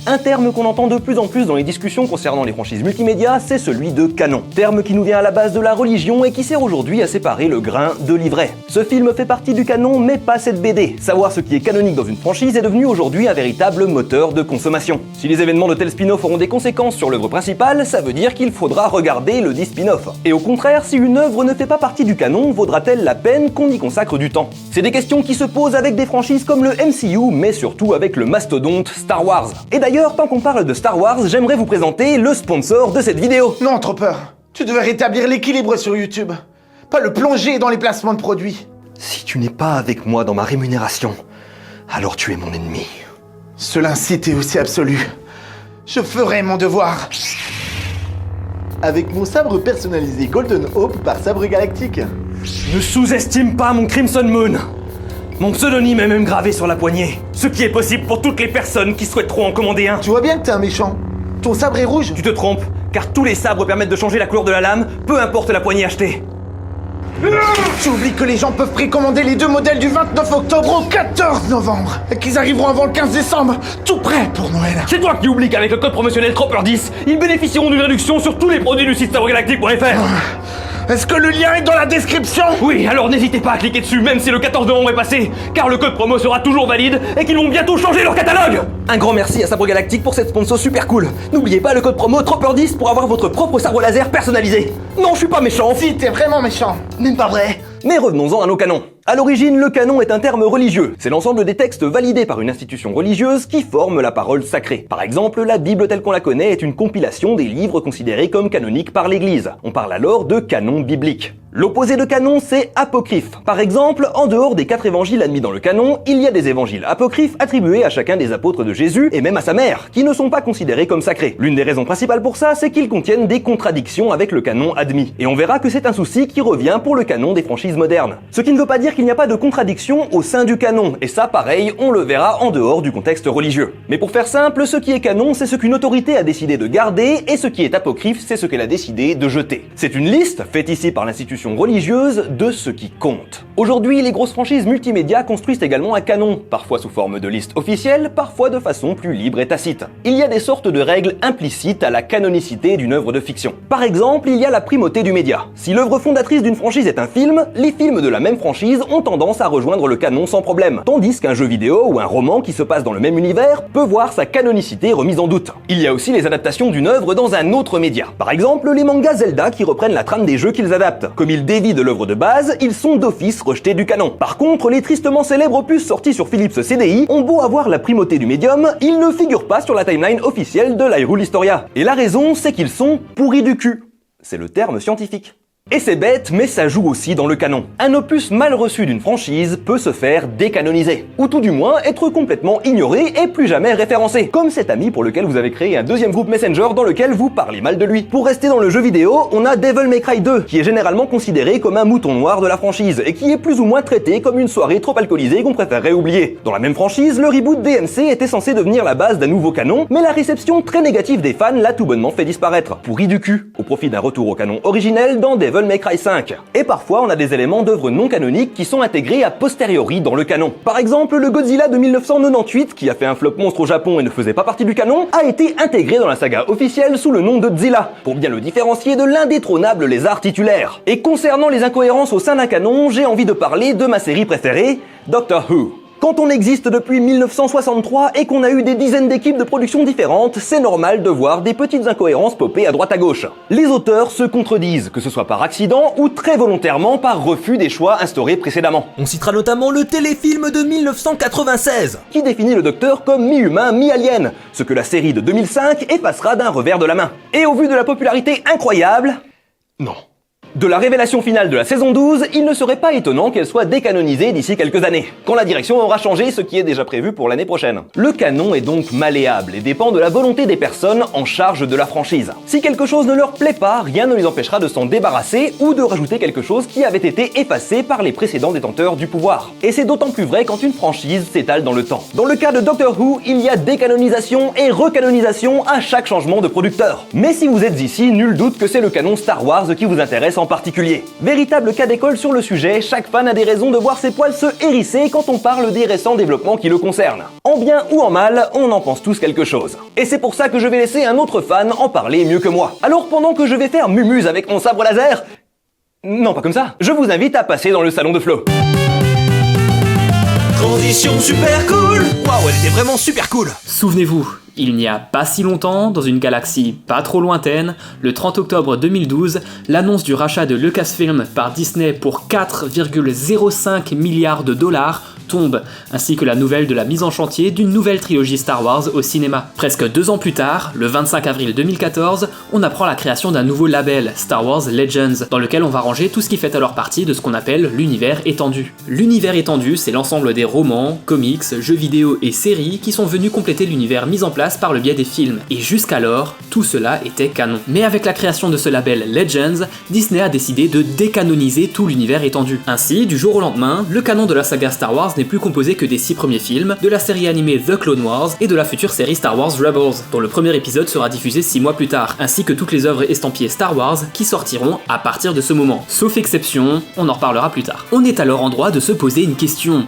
Un terme qu'on entend de plus en plus dans les discussions concernant les franchises multimédia, c'est celui de canon. Terme qui nous vient à la base de la religion et qui sert aujourd'hui à séparer le grain de l'ivraie. Ce film fait partie du canon, mais pas cette BD. Savoir ce qui est canonique dans une franchise est devenu aujourd'hui un véritable moteur de consommation. Si les événements de tel spin-off auront des conséquences sur l'œuvre principale, ça veut dire qu'il faudra regarder le dit spin-off. Et au contraire, si une œuvre ne fait pas partie du canon, vaudra-t-elle la peine qu'on y consacre du temps? C'est des questions qui se posent avec des franchises comme le MCU, mais surtout avec le mastodonte Star Wars. Et d'ailleurs, tant qu'on parle de Star Wars, j'aimerais vous présenter le sponsor de cette vidéo. Non, trop peur. Tu devais rétablir l'équilibre sur YouTube, pas le plonger dans les placements de produits. Si tu n'es pas avec moi dans ma rémunération, alors tu es mon ennemi. Cela incite est aussi absolu. Je ferai mon devoir. Avec mon sabre personnalisé Golden Hope par Sabre Galactique. Ne sous-estime pas mon Crimson Moon. Mon pseudonyme est même gravé sur la poignée. Ce qui est possible pour toutes les personnes qui souhaiteront en commander un. Tu vois bien que t'es un méchant. Ton sabre est rouge. Tu te trompes, car tous les sabres permettent de changer la couleur de la lame, peu importe la poignée achetée. Tu oublies que les gens peuvent précommander les deux modèles du 29 octobre au 14 novembre. Et qu'ils arriveront avant le 15 décembre, tout prêt pour Noël. C'est toi qui oublies qu'avec le code promotionnel Tropper10, ils bénéficieront d'une réduction sur tous les produits du site sabregalactique.fr. Est-ce que le lien est dans la description? Oui, alors n'hésitez pas à cliquer dessus, même si le 14 novembre est passé, car le code promo sera toujours valide et qu'ils vont bientôt changer leur catalogue. Un grand merci à Sabre Galactique pour cette sponsor super cool. N'oubliez pas le code promo Tropper10 pour avoir votre propre sabre laser personnalisé. Non, je suis pas méchant. Si, t'es vraiment méchant. Même pas vrai. Mais revenons-en à nos canons. À l'origine, le canon est un terme religieux. C'est l'ensemble des textes validés par une institution religieuse qui forment la parole sacrée. Par exemple, la Bible telle qu'on la connaît est une compilation des livres considérés comme canoniques par l'Église. On parle alors de canon biblique. L'opposé de canon, c'est apocryphe. Par exemple, en dehors des 4 évangiles admis dans le canon, il y a des évangiles apocryphes attribués à chacun des apôtres de Jésus et même à sa mère, qui ne sont pas considérés comme sacrés. L'une des raisons principales pour ça, c'est qu'ils contiennent des contradictions avec le canon admis. Et on verra que c'est un souci qui revient pour le canon des franchises modernes. Ce qui ne veut pas dire qu'il n'y a pas de contradiction au sein du canon, et ça, pareil, on le verra en dehors du contexte religieux. Mais pour faire simple, ce qui est canon, c'est ce qu'une autorité a décidé de garder, et ce qui est apocryphe, c'est ce qu'elle a décidé de jeter. C'est une liste, faite ici par l'institution religieuse, de ce qui compte. Aujourd'hui, les grosses franchises multimédia construisent également un canon, parfois sous forme de liste officielle, parfois de façon plus libre et tacite. Il y a des sortes de règles implicites à la canonicité d'une œuvre de fiction. Par exemple, il y a la primauté du média. Si l'œuvre fondatrice d'une franchise est un film, les films de la même franchise ont tendance à rejoindre le canon sans problème, tandis qu'un jeu vidéo ou un roman qui se passe dans le même univers peut voir sa canonicité remise en doute. Il y a aussi les adaptations d'une œuvre dans un autre média. Par exemple, les mangas Zelda qui reprennent la trame des jeux qu'ils adaptent. Comme ils dévient de l'œuvre de base, ils sont d'office rejetés du canon. Par contre, les tristement célèbres opus sortis sur Philips CDI ont beau avoir la primauté du médium, ils ne figurent pas sur la timeline officielle de l'Hyrule Historia. Et la raison, c'est qu'ils sont pourris du cul. C'est le terme scientifique. Et c'est bête, mais ça joue aussi dans le canon. Un opus mal reçu d'une franchise peut se faire décanoniser, ou tout du moins être complètement ignoré et plus jamais référencé, comme cet ami pour lequel vous avez créé un deuxième groupe Messenger dans lequel vous parlez mal de lui. Pour rester dans le jeu vidéo, on a Devil May Cry 2, qui est généralement considéré comme un mouton noir de la franchise, et qui est plus ou moins traité comme une soirée trop alcoolisée qu'on préférerait oublier. Dans la même franchise, le reboot DMC était censé devenir la base d'un nouveau canon, mais la réception très négative des fans l'a tout bonnement fait disparaître, pourri du cul, au profit d'un retour au canon originel dans Devil May Cry 5. Et parfois, on a des éléments d'œuvres non canoniques qui sont intégrés a posteriori dans le canon. Par exemple, le Godzilla de 1998, qui a fait un flop monstre au Japon et ne faisait pas partie du canon, a été intégré dans la saga officielle sous le nom de Godzilla, pour bien le différencier de l'indétrônable lézard titulaire. Et concernant les incohérences au sein d'un canon, j'ai envie de parler de ma série préférée, Doctor Who. Quand on existe depuis 1963 et qu'on a eu des dizaines d'équipes de production différentes, c'est normal de voir des petites incohérences popper à droite à gauche. Les auteurs se contredisent, que ce soit par accident ou très volontairement par refus des choix instaurés précédemment. On citera notamment le téléfilm de 1996, qui définit le Docteur comme mi-humain, mi-alien, ce que la série de 2005 effacera d'un revers de la main. Et au vu de la popularité incroyable, non. De la révélation finale de la saison 12, il ne serait pas étonnant qu'elle soit décanonisée d'ici quelques années, quand la direction aura changé, ce qui est déjà prévu pour l'année prochaine. Le canon est donc malléable et dépend de la volonté des personnes en charge de la franchise. Si quelque chose ne leur plaît pas, rien ne les empêchera de s'en débarrasser ou de rajouter quelque chose qui avait été effacé par les précédents détenteurs du pouvoir. Et c'est d'autant plus vrai quand une franchise s'étale dans le temps. Dans le cas de Doctor Who, il y a décanonisation et recanonisation à chaque changement de producteur. Mais si vous êtes ici, nul doute que c'est le canon Star Wars qui vous intéresse en particulier. Véritable cas d'école sur le sujet, chaque fan a des raisons de voir ses poils se hérisser quand on parle des récents développements qui le concernent. En bien ou en mal, on en pense tous quelque chose. Et c'est pour ça que je vais laisser un autre fan en parler mieux que moi. Alors pendant que je vais faire mumuse avec mon sabre laser... Non, pas comme ça. Je vous invite à passer dans le salon de Flo. Transition super cool. Waouh, elle était vraiment super cool. Souvenez-vous, il n'y a pas si longtemps, dans une galaxie pas trop lointaine, le 30 octobre 2012, l'annonce du rachat de Lucasfilm par Disney pour 4,05 milliards de dollars tombe, ainsi que la nouvelle de la mise en chantier d'une nouvelle trilogie Star Wars au cinéma. Presque 2 ans plus tard, le 25 avril 2014, on apprend la création d'un nouveau label, Star Wars Legends, dans lequel on va ranger tout ce qui fait alors partie de ce qu'on appelle l'univers étendu. L'univers étendu, c'est l'ensemble des romans, comics, jeux vidéo et séries qui sont venus compléter l'univers mis en place par le biais des films. Et jusqu'alors, tout cela était canon. Mais avec la création de ce label Legends, Disney a décidé de décanoniser tout l'univers étendu. Ainsi, du jour au lendemain, le canon de la saga Star Wars n'est plus composé que des 6 premiers films, de la série animée The Clone Wars et de la future série Star Wars Rebels, dont le premier épisode sera diffusé 6 mois plus tard, ainsi que toutes les œuvres estampillées Star Wars qui sortiront à partir de ce moment. Sauf exception, on en reparlera plus tard. On est alors en droit de se poser une question.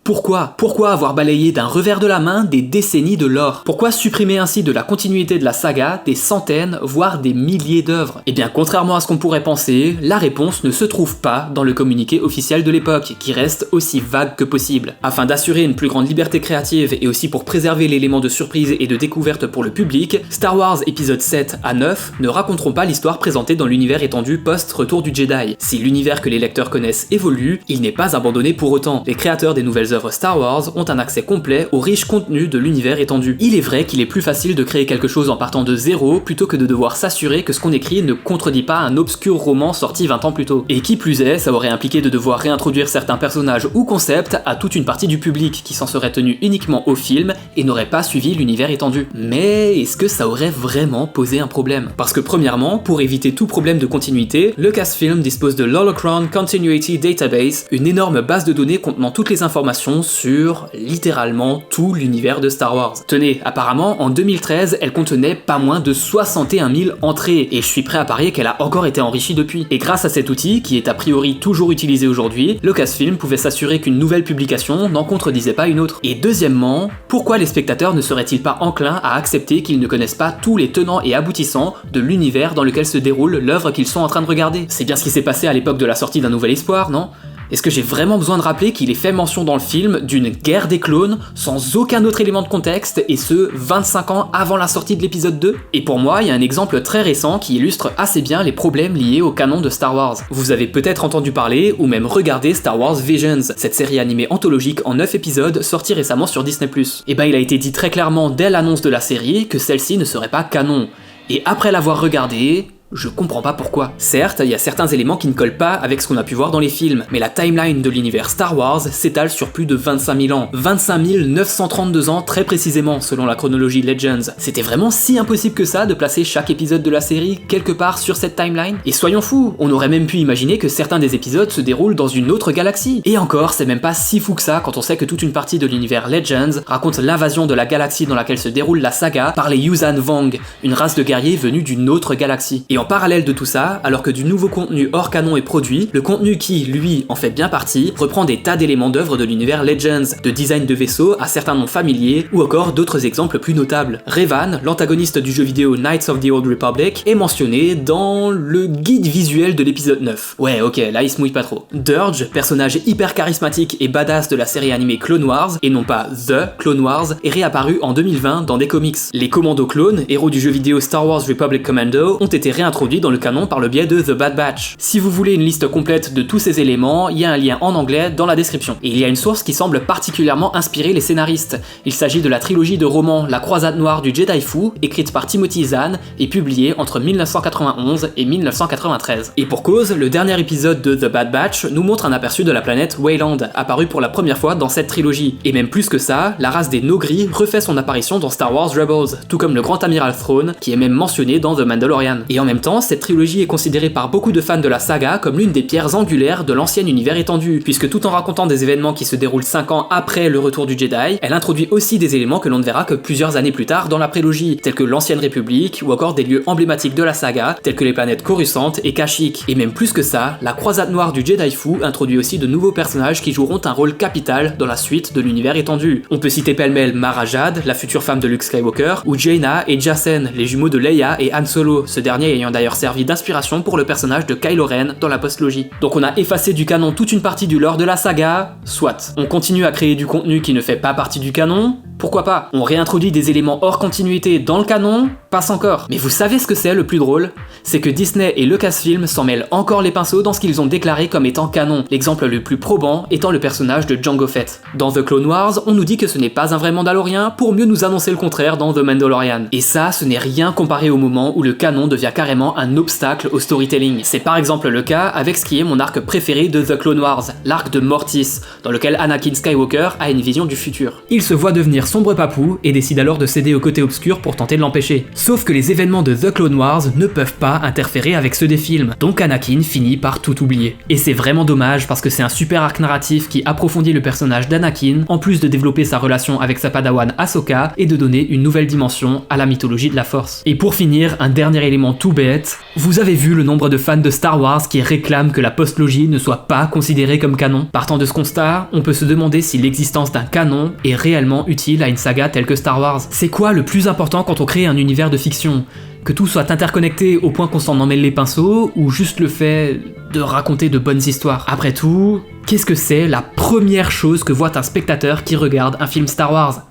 Pourquoi avoir balayé d'un revers de la main des décennies de lore? Pourquoi supprimer ainsi de la continuité de la saga des centaines, voire des milliers d'œuvres? Eh bien, contrairement à ce qu'on pourrait penser, la réponse ne se trouve pas dans le communiqué officiel de l'époque, qui reste aussi vague que possible. Afin d'assurer une plus grande liberté créative et aussi pour préserver l'élément de surprise et de découverte pour le public, Star Wars épisodes 7 à 9 ne raconteront pas l'histoire présentée dans l'univers étendu post-Retour du Jedi. Si l'univers que les lecteurs connaissent évolue, il n'est pas abandonné pour autant. Les créateurs des nouvelles œuvres Star Wars ont un accès complet au riche contenu de l'univers étendu. Il est vrai qu'il est plus facile de créer quelque chose en partant de zéro plutôt que de devoir s'assurer que ce qu'on écrit ne contredit pas un obscur roman sorti 20 ans plus tôt. Et qui plus est, ça aurait impliqué de devoir réintroduire certains personnages ou concepts à toute une partie du public qui s'en serait tenu uniquement au film et n'aurait pas suivi l'univers étendu. Mais est-ce que ça aurait vraiment posé un problème? Parce que premièrement, pour éviter tout problème de continuité, Lucasfilm dispose de l'Holocron Continuity Database, une énorme base de données contenant toutes les informations sur littéralement tout l'univers de Star Wars. Tenez, apparemment en 2013, elle contenait pas moins de 61 000 entrées, et je suis prêt à parier qu'elle a encore été enrichie depuis. Et grâce à cet outil, qui est a priori toujours utilisé aujourd'hui, Lucasfilm pouvait s'assurer qu'une nouvelle publication n'en contredisait pas une autre. Et deuxièmement, pourquoi les spectateurs ne seraient-ils pas enclins à accepter qu'ils ne connaissent pas tous les tenants et aboutissants de l'univers dans lequel se déroule l'œuvre qu'ils sont en train de regarder? C'est bien ce qui s'est passé à l'époque de la sortie d'Un Nouvel Espoir, non? Est-ce que j'ai vraiment besoin de rappeler qu'il est fait mention dans le film d'une guerre des clones sans aucun autre élément de contexte, et ce 25 ans avant la sortie de l'épisode 2? Et pour moi, il y a un exemple très récent qui illustre assez bien les problèmes liés au canon de Star Wars. Vous avez peut-être entendu parler ou même regardé Star Wars Visions, cette série animée anthologique en 9 épisodes sortie récemment sur Disney+. Et ben il a été dit très clairement dès l'annonce de la série que celle-ci ne serait pas canon. Et après l'avoir regardée, je comprends pas pourquoi. Certes, il y a certains éléments qui ne collent pas avec ce qu'on a pu voir dans les films, mais la timeline de l'univers Star Wars s'étale sur plus de 25 000 ans. 25 932 ans très précisément, selon la chronologie Legends. C'était vraiment si impossible que ça de placer chaque épisode de la série quelque part sur cette timeline? Et soyons fous, on aurait même pu imaginer que certains des épisodes se déroulent dans une autre galaxie. Et encore, c'est même pas si fou que ça quand on sait que toute une partie de l'univers Legends raconte l'invasion de la galaxie dans laquelle se déroule la saga par les Yuuzhan Vong, une race de guerriers venus d'une autre galaxie. Et en parallèle de tout ça, alors que du nouveau contenu hors canon est produit, le contenu qui, lui, en fait bien partie, reprend des tas d'éléments d'œuvre de l'univers Legends, de design de vaisseaux à certains noms familiers, ou encore d'autres exemples plus notables. Revan, l'antagoniste du jeu vidéo Knights of the Old Republic, est mentionné dans le guide visuel de l'épisode 9. Ouais, ok, là il se mouille pas trop. Dirge, personnage hyper charismatique et badass de la série animée Clone Wars, et non pas The Clone Wars, est réapparu en 2020 dans des comics. Les Commandos clones, héros du jeu vidéo Star Wars Republic Commando, ont été réintroduits dans le canon par le biais de The Bad Batch. Si vous voulez une liste complète de tous ces éléments, il y a un lien en anglais dans la description. Et il y a une source qui semble particulièrement inspirer les scénaristes. Il s'agit de la trilogie de romans La Croisade Noire du Jedi Fu, écrite par Timothy Zahn et publiée entre 1991 et 1993. Et pour cause, le dernier épisode de The Bad Batch nous montre un aperçu de la planète Wayland, apparue pour la première fois dans cette trilogie. Et même plus que ça, la race des Noghri refait son apparition dans Star Wars Rebels, tout comme le Grand Amiral Thrawn, qui est même mentionné dans The Mandalorian. Et en même même temps, cette trilogie est considérée par beaucoup de fans de la saga comme l'une des pierres angulaires de l'ancien univers étendu, puisque tout en racontant des événements qui se déroulent 5 ans après le retour du Jedi, elle introduit aussi des éléments que l'on ne verra que plusieurs années plus tard dans la prélogie, tels que l'ancienne République, ou encore des lieux emblématiques de la saga, tels que les planètes Coruscant et Kashyyyk. Et même plus que ça, la croisade noire du Jedi Fu introduit aussi de nouveaux personnages qui joueront un rôle capital dans la suite de l'univers étendu. On peut citer pêle-mêle Mara Jade, la future femme de Luke Skywalker, ou Jaina et Jacen, les jumeaux de Leia et Han Solo, ce dernier ayant d'ailleurs servi d'inspiration pour le personnage de Kylo Ren dans la postlogie. Donc on a effacé du canon toute une partie du lore de la saga, soit. On continue à créer du contenu qui ne fait pas partie du canon, pourquoi pas. On réintroduit des éléments hors continuité dans le canon, passe encore. Mais vous savez ce que c'est le plus drôle? C'est que Disney et Lucasfilm s'en mêlent encore les pinceaux dans ce qu'ils ont déclaré comme étant canon, l'exemple le plus probant étant le personnage de Jango Fett. Dans The Clone Wars, on nous dit que ce n'est pas un vrai Mandalorien pour mieux nous annoncer le contraire dans The Mandalorian. Et ça, ce n'est rien comparé au moment où le canon devient carrément un obstacle au storytelling. C'est par exemple le cas avec ce qui est mon arc préféré de The Clone Wars, l'arc de Mortis, dans lequel Anakin Skywalker a une vision du futur. Il se voit devenir sombre papou et décide alors de céder au côté obscur pour tenter de l'empêcher. Sauf que les événements de The Clone Wars ne peuvent pas interférer avec ceux des films, donc Anakin finit par tout oublier. Et c'est vraiment dommage parce que c'est un super arc narratif qui approfondit le personnage d'Anakin, en plus de développer sa relation avec sa padawan Ahsoka et de donner une nouvelle dimension à la mythologie de la Force. Et pour finir, un dernier élément tout bête, vous avez vu le nombre de fans de Star Wars qui réclament que la postlogie ne soit pas considérée comme canon. Partant de ce constat, on peut se demander si l'existence d'un canon est réellement utile à une saga telle que Star Wars. C'est quoi le plus important quand on crée un univers de fiction? Que tout soit interconnecté au point qu'on s'en emmêle les pinceaux, ou juste le fait de raconter de bonnes histoires? Après tout, qu'est-ce que c'est la première chose que voit un spectateur qui regarde un film Star Wars?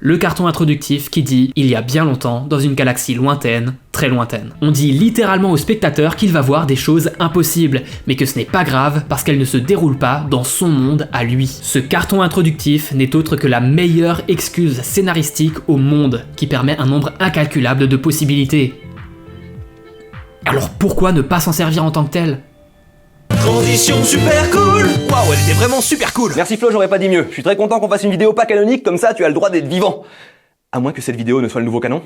Le carton introductif qui dit « Il y a bien longtemps, dans une galaxie lointaine, très lointaine ». On dit littéralement au spectateur qu'il va voir des choses impossibles, mais que ce n'est pas grave parce qu'elles ne se déroulent pas dans son monde à lui. Ce carton introductif n'est autre que la meilleure excuse scénaristique au monde, qui permet un nombre incalculable de possibilités. Alors pourquoi ne pas s'en servir en tant que tel ? Transition super cool. Waouh, elle était vraiment super cool. Merci Flo, j'aurais pas dit mieux. Je suis très content qu'on fasse une vidéo pas canonique, comme ça tu as le droit d'être vivant. À moins que cette vidéo ne soit le nouveau canon.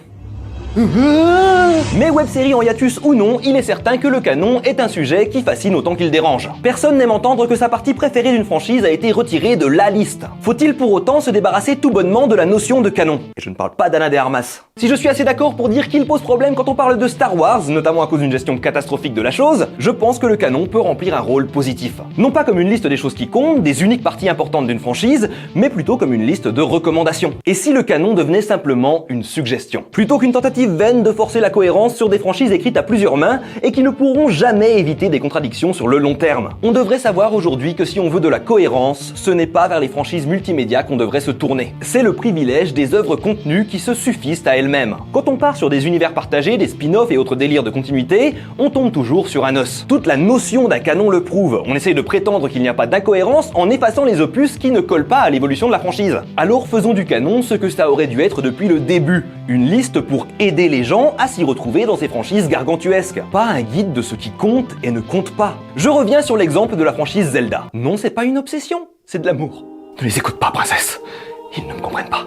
Mais web-série en hiatus ou non, il est certain que le canon est un sujet qui fascine autant qu'il dérange. Personne n'aime entendre que sa partie préférée d'une franchise a été retirée de la liste. Faut-il pour autant se débarrasser tout bonnement de la notion de canon? Et je ne parle pas d'Anna de Armas. Si je suis assez d'accord pour dire qu'il pose problème quand on parle de Star Wars, notamment à cause d'une gestion catastrophique de la chose, je pense que le canon peut remplir un rôle positif. Non pas comme une liste des choses qui comptent, des uniques parties importantes d'une franchise, mais plutôt comme une liste de recommandations. Et si le canon devenait simplement une suggestion? Plutôt qu'une tentative vaine de forcer la cohérence sur des franchises écrites à plusieurs mains et qui ne pourront jamais éviter des contradictions sur le long terme. On devrait savoir aujourd'hui que si on veut de la cohérence, ce n'est pas vers les franchises multimédia qu'on devrait se tourner. C'est le privilège des œuvres contenues qui se suffisent à elles-mêmes. Quand on part sur des univers partagés, des spin-offs et autres délires de continuité, on tombe toujours sur un os. Toute la notion d'un canon le prouve. On essaye de prétendre qu'il n'y a pas d'incohérence en effaçant les opus qui ne collent pas à l'évolution de la franchise. Alors faisons du canon ce que ça aurait dû être depuis le début. Une liste pour aider les gens à s'y retrouver dans ces franchises gargantuesques. Pas un guide de ce qui compte et ne compte pas. Je reviens sur l'exemple de la franchise Zelda. Non, c'est pas une obsession, c'est de l'amour. Ne les écoute pas, princesse. Ils ne me comprennent pas.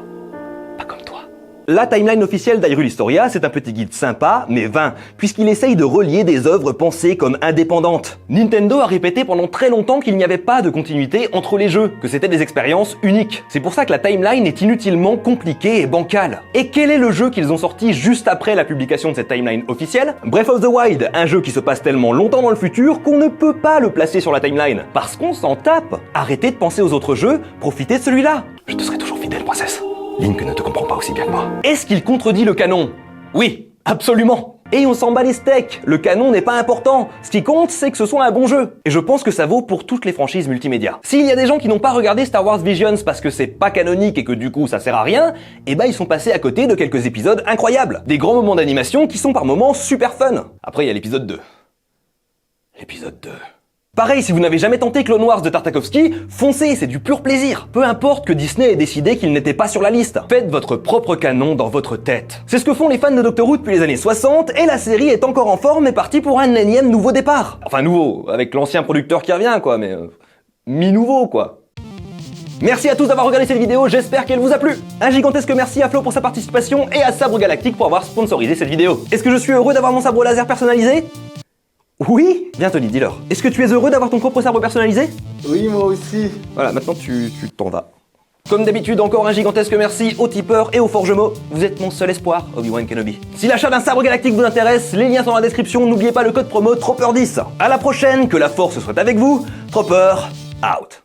Pas comme toi. La timeline officielle d'Hyrule Historia, c'est un petit guide sympa, mais vain, puisqu'il essaye de relier des œuvres pensées comme indépendantes. Nintendo a répété pendant très longtemps qu'il n'y avait pas de continuité entre les jeux, que c'était des expériences uniques. C'est pour ça que la timeline est inutilement compliquée et bancale. Et quel est le jeu qu'ils ont sorti juste après la publication de cette timeline officielle? Breath of the Wild, un jeu qui se passe tellement longtemps dans le futur qu'on ne peut pas le placer sur la timeline, parce qu'on s'en tape. Arrêtez de penser aux autres jeux, profitez de celui-là. Je te serai toujours fidèle, princesse. Link ne te comprend pas aussi bien que moi. Est-ce qu'il contredit le canon? Oui, absolument. Et on s'en bat les steaks, le canon n'est pas important. Ce qui compte, c'est que ce soit un bon jeu. Et je pense que ça vaut pour toutes les franchises multimédia. S'il y a des gens qui n'ont pas regardé Star Wars Visions parce que c'est pas canonique et que du coup ça sert à rien, eh ben ils sont passés à côté de quelques épisodes incroyables. Des grands moments d'animation qui sont par moments super fun. Après il y a l'épisode 2. L'épisode 2. Pareil, si vous n'avez jamais tenté Clone Wars de Tartakovsky, foncez, c'est du pur plaisir. Peu importe que Disney ait décidé qu'il n'était pas sur la liste. Faites votre propre canon dans votre tête. C'est ce que font les fans de Doctor Who depuis les années 60, et la série est encore en forme et partie pour un énième nouveau départ. Enfin nouveau, avec l'ancien producteur qui revient quoi, mais mi-nouveau quoi. Merci à tous d'avoir regardé cette vidéo, j'espère qu'elle vous a plu. Un gigantesque merci à Flo pour sa participation et à Sabre Galactique pour avoir sponsorisé cette vidéo. Est-ce que je suis heureux d'avoir mon sabre laser personnalisé? Oui? Bien Tony, dis-leur. Est-ce que tu es heureux d'avoir ton propre sabre personnalisé? Oui, moi aussi. Voilà, maintenant tu t'en vas. Comme d'habitude, encore un gigantesque merci aux tipeurs et aux forgemaux. Vous êtes mon seul espoir, Obi-Wan Kenobi. Si l'achat d'un sabre galactique vous intéresse, les liens sont dans la description. N'oubliez pas le code promo Tropper10. À la prochaine, que la force soit avec vous. Tropper, out.